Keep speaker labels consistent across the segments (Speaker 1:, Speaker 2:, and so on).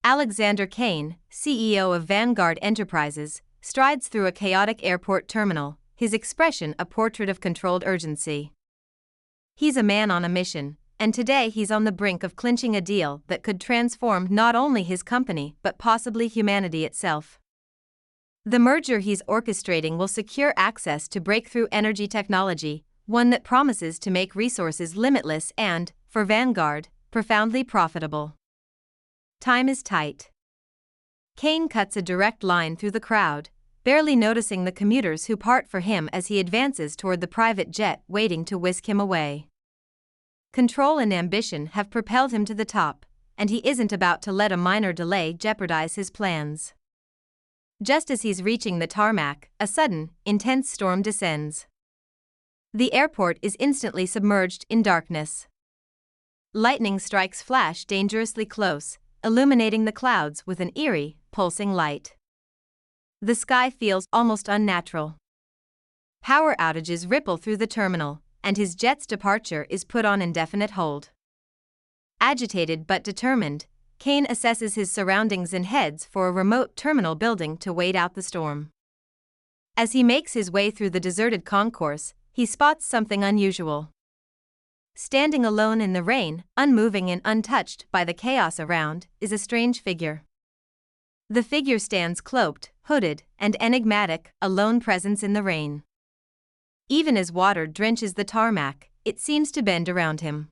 Speaker 1: Alexander Kane, CEO of Vanguard Enterprises, strides through a chaotic airport terminal, his expression a portrait of controlled urgency. He's a man on a mission, and today he's on the brink of clinching a deal that could transform not only his company but possibly humanity itself. The merger he's orchestrating will secure access to breakthrough energy technology, one that promises to make resources limitless and, for Vanguard, profoundly profitable. Time is tight. Kane cuts a direct line through the crowd, barely noticing the commuters who part for him as he advances toward the private jet waiting to whisk him away. Control and ambition have propelled him to the top, and he isn't about to let a minor delay jeopardize his plans. Just as he's reaching the tarmac, a sudden, intense storm descends. The airport is instantly submerged in darkness. Lightning strikes flash dangerously close, illuminating the clouds with an eerie, pulsing light. The sky feels almost unnatural. Power outages ripple through the terminal, and his jet's departure is put on indefinite hold. Agitated but determined, Kane assesses his surroundings and heads for a remote terminal building to wait out the storm. As he makes his way through the deserted concourse, he spots something unusual. Standing alone in the rain, unmoving and untouched by the chaos around, is a strange figure. The figure stands cloaked, hooded, and enigmatic, a lone presence in the rain. Even as water drenches the tarmac, it seems to bend around him.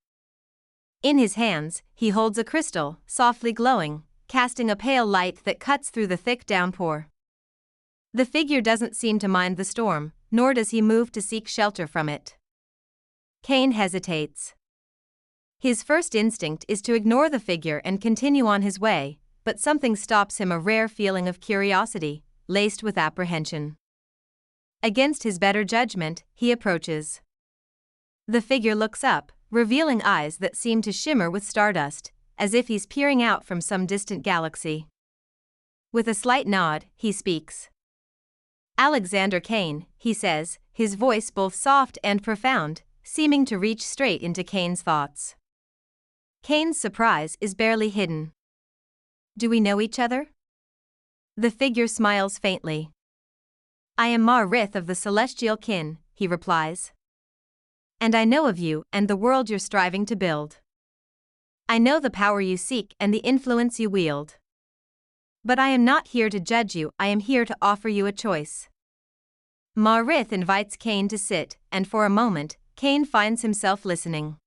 Speaker 1: In his hands, he holds a crystal, softly glowing, casting a pale light that cuts through the thick downpour. The figure doesn't seem to mind the storm, nor does he move to seek shelter from it. Kane hesitates. His first instinct is to ignore the figure and continue on his way, but something stops him, a rare feeling of curiosity, laced with apprehension. Against his better judgment, he approaches. The figure looks up, revealing eyes that seem to shimmer with stardust, as if he's peering out from some distant galaxy. With a slight nod, he speaks. "Alexander Kane," he says, his voice both soft and profound, seeming to reach straight into Kane's thoughts. Kane's surprise is barely hidden. "Do we know each other?" The figure smiles faintly. "I am Ma-Rith of the Celestial Kin," he replies. "And I know of you and the world you're striving to build. I know the power you seek and the influence you wield. But I am not here to judge you, I am here to offer you a choice." Ma-Rith invites Kane to sit, and for a moment, Kane finds himself listening.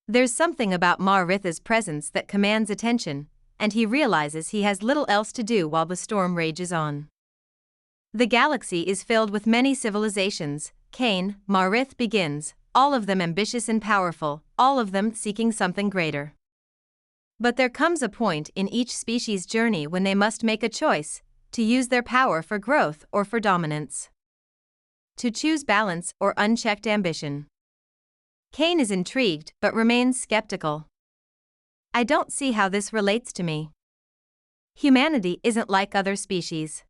Speaker 1: There's something about Ma-Rith's presence that commands attention, and he realizes he has little else to do while the storm rages on. The galaxy is filled with many civilizations, Kane, Ma-Rith begins, all of them ambitious and powerful, all of them seeking something greater. But there comes a point in each species' journey when they must make a choice, to use their power for growth or for dominance. To choose balance or unchecked ambition. Kane is intrigued but remains skeptical. "I don't see how this relates to me. Humanity isn't like other species."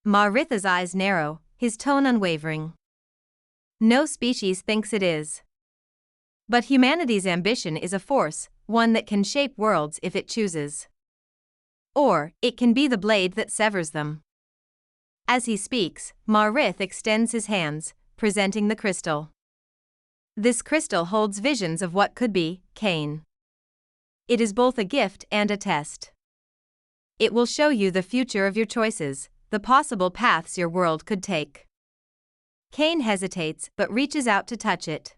Speaker 1: Ma-Rith's eyes narrow, his tone unwavering. "No species thinks it is. But humanity's ambition is a force, one that can shape worlds if it chooses. Or, it can be the blade that severs them." As he speaks, Ma-Rith extends his hands, presenting the crystal. This crystal holds visions of what could be, Kane. It is both a gift and a test. It will show you the future of your choices, the possible paths your world could take. Kane hesitates but reaches out to touch it.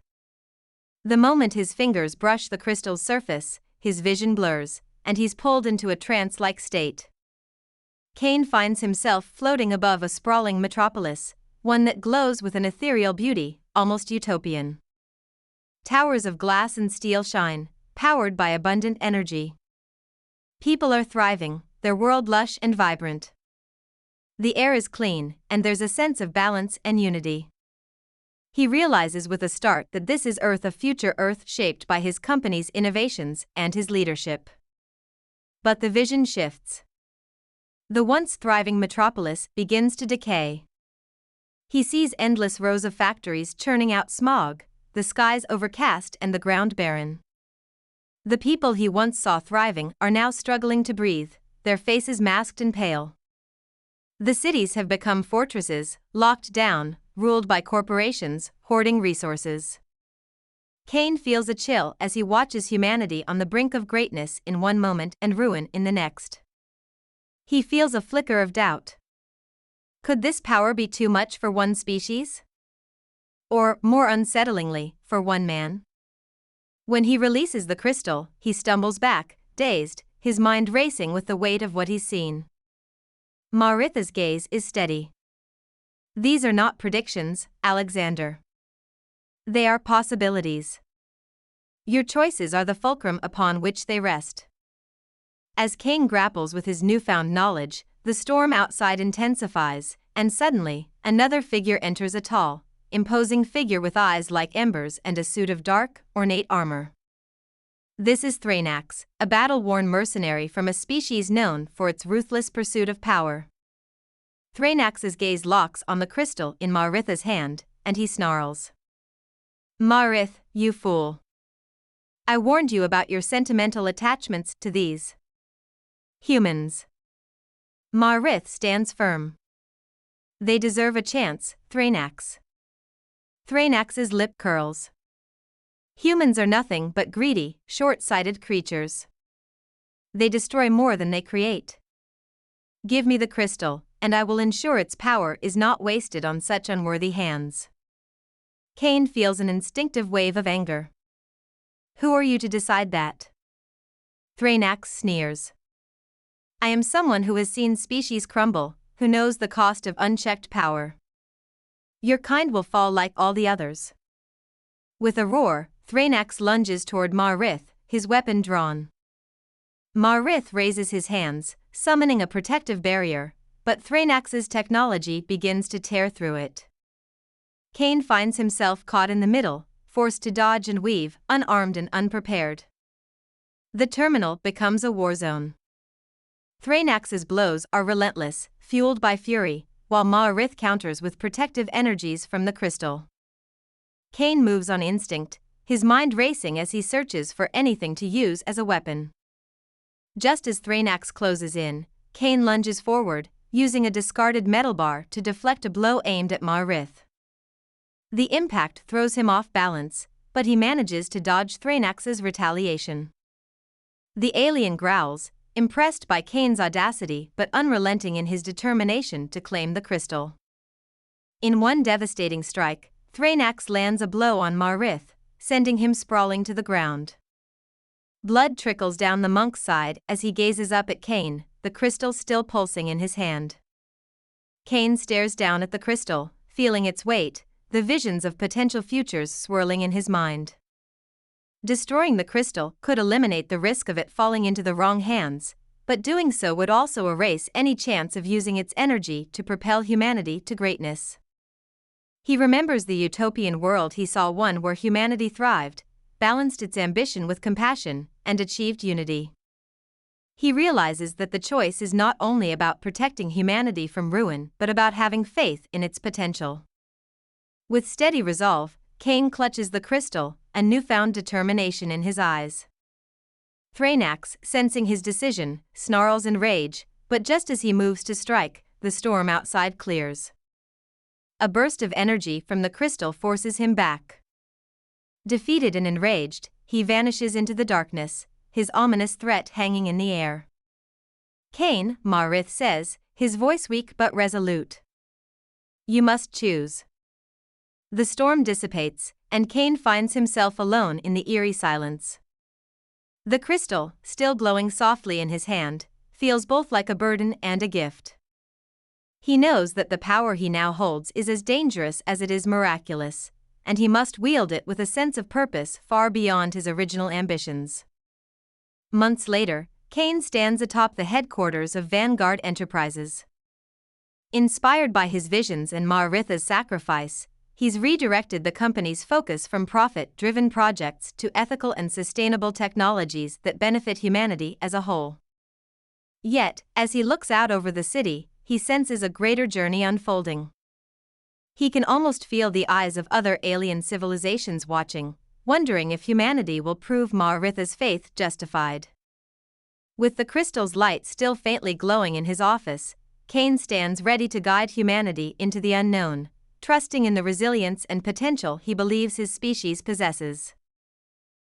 Speaker 1: The moment his fingers brush the crystal's surface, his vision blurs, and he's pulled into a trance-like state. Kane finds himself floating above a sprawling metropolis, one that glows with an ethereal beauty, almost utopian. Towers of glass and steel shine, powered by abundant energy. People are thriving, their world lush and vibrant. The air is clean, and there's a sense of balance and unity. He realizes with a start that this is Earth, a future Earth shaped by his company's innovations and his leadership. But the vision shifts. The once thriving metropolis begins to decay. He sees endless rows of factories churning out smog, the skies overcast and the ground barren. The people he once saw thriving are now struggling to breathe, their faces masked and pale. The cities have become fortresses, locked down, ruled by corporations, hoarding resources. Kane feels a chill as he watches humanity on the brink of greatness in one moment and ruin in the next. He feels a flicker of doubt. Could this power be too much for one species? Or, more unsettlingly, for one man? When he releases the crystal, he stumbles back, dazed, his mind racing with the weight of what he's seen. Maritha's gaze is steady. These are not predictions, Alexander. They are possibilities. Your choices are the fulcrum upon which they rest. As Kane grapples with his newfound knowledge, the storm outside intensifies, and suddenly, another figure enters, a tall, imposing figure with eyes like embers and a suit of dark, ornate armor. This is Thrainax, a battle-worn mercenary from a species known for its ruthless pursuit of power. Thrainax's gaze locks on the crystal in Maritha's hand, and he snarls. Marith, you fool. I warned you about your sentimental attachments to these humans. Marith stands firm. They deserve a chance, Thrainax. Thrainax's lip curls. Humans are nothing but greedy, short-sighted creatures. They destroy more than they create. Give me the crystal, and I will ensure its power is not wasted on such unworthy hands. Kane feels an instinctive wave of anger. Who are you to decide that? Thrainax sneers. I am someone who has seen species crumble, who knows the cost of unchecked power. Your kind will fall like all the others. With a roar, Thrainax lunges toward Marith, his weapon drawn. Marith raises his hands, summoning a protective barrier, but Thrainax's technology begins to tear through it. Kane finds himself caught in the middle, forced to dodge and weave, unarmed and unprepared. The terminal becomes a war zone. Thrainax's blows are relentless, fueled by fury, while Marith counters with protective energies from the crystal. Kane moves on instinct, his mind racing as he searches for anything to use as a weapon. Just as Thrainax closes in, Kane lunges forward, using a discarded metal bar to deflect a blow aimed at Marith. The impact throws him off balance, but he manages to dodge Thrainax's retaliation. The alien growls, impressed by Kane's audacity but unrelenting in his determination to claim the crystal. In one devastating strike, Thrainax lands a blow on Marith, sending him sprawling to the ground. Blood trickles down the monk's side as he gazes up at Kane, the crystal still pulsing in his hand. Kane stares down at the crystal, feeling its weight, the visions of potential futures swirling in his mind. Destroying the crystal could eliminate the risk of it falling into the wrong hands, but doing so would also erase any chance of using its energy to propel humanity to greatness. He remembers the utopian world he saw, one where humanity thrived, balanced its ambition with compassion, and achieved unity. He realizes that the choice is not only about protecting humanity from ruin but about having faith in its potential. With steady resolve, Kane clutches the crystal, a newfound determination in his eyes. Thrainax, sensing his decision, snarls in rage, but just as he moves to strike, the storm outside clears. A burst of energy from the crystal forces him back. Defeated and enraged, he vanishes into the darkness, his ominous threat hanging in the air. Kane, Marith says, his voice weak but resolute. You must choose. The storm dissipates, and Kane finds himself alone in the eerie silence. The crystal, still glowing softly in his hand, feels both like a burden and a gift. He knows that the power he now holds is as dangerous as it is miraculous, and he must wield it with a sense of purpose far beyond his original ambitions. Months later, Kane stands atop the headquarters of Vanguard Enterprises. Inspired by his visions and Maritha's sacrifice, he's redirected the company's focus from profit-driven projects to ethical and sustainable technologies that benefit humanity as a whole. Yet, as he looks out over the city, he senses a greater journey unfolding. He can almost feel the eyes of other alien civilizations watching, wondering if humanity will prove Ma'aritha's faith justified. With the crystal's light still faintly glowing in his office, Kane stands ready to guide humanity into the unknown, trusting in the resilience and potential he believes his species possesses.